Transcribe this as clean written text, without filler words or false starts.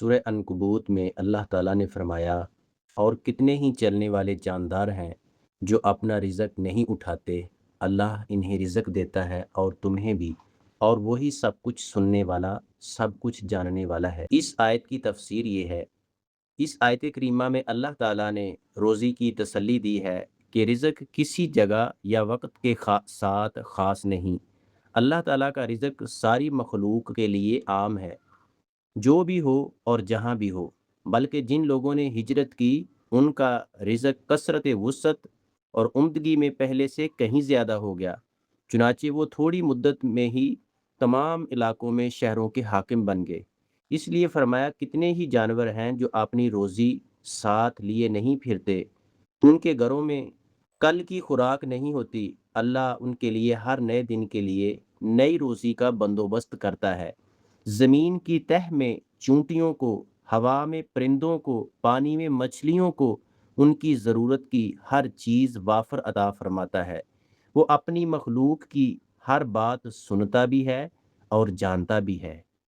سورہ عنکبوت میں اللہ تعالیٰ نے فرمایا، اور کتنے ہی چلنے والے جاندار ہیں جو اپنا رزق نہیں اٹھاتے، اللہ انہیں رزق دیتا ہے اور تمہیں بھی، اور وہی سب کچھ سننے والا، سب کچھ جاننے والا ہے۔ اس آیت کی تفسیر یہ ہے، اس آیت کریمہ میں اللہ تعالیٰ نے روزی کی تسلی دی ہے کہ رزق کسی جگہ یا وقت کے ساتھ خاص نہیں۔ اللہ تعالیٰ کا رزق ساری مخلوق کے لیے عام ہے، جو بھی ہو اور جہاں بھی ہو، بلکہ جن لوگوں نے ہجرت کی ان کا رزق کثرت وسعت اور عمدگی میں پہلے سے کہیں زیادہ ہو گیا، چنانچہ وہ تھوڑی مدت میں ہی تمام علاقوں میں شہروں کے حاکم بن گئے۔ اس لیے فرمایا، کتنے ہی جانور ہیں جو اپنی روزی ساتھ لیے نہیں پھرتے، ان کے گھروں میں کل کی خوراک نہیں ہوتی، اللہ ان کے لیے ہر نئے دن کے لیے نئی روزی کا بندوبست کرتا ہے۔ زمین کی تہ میں چونٹیوں کو، ہوا میں پرندوں کو، پانی میں مچھلیوں کو ان کی ضرورت کی ہر چیز وافر عطا فرماتا ہے۔ وہ اپنی مخلوق کی ہر بات سنتا بھی ہے اور جانتا بھی ہے۔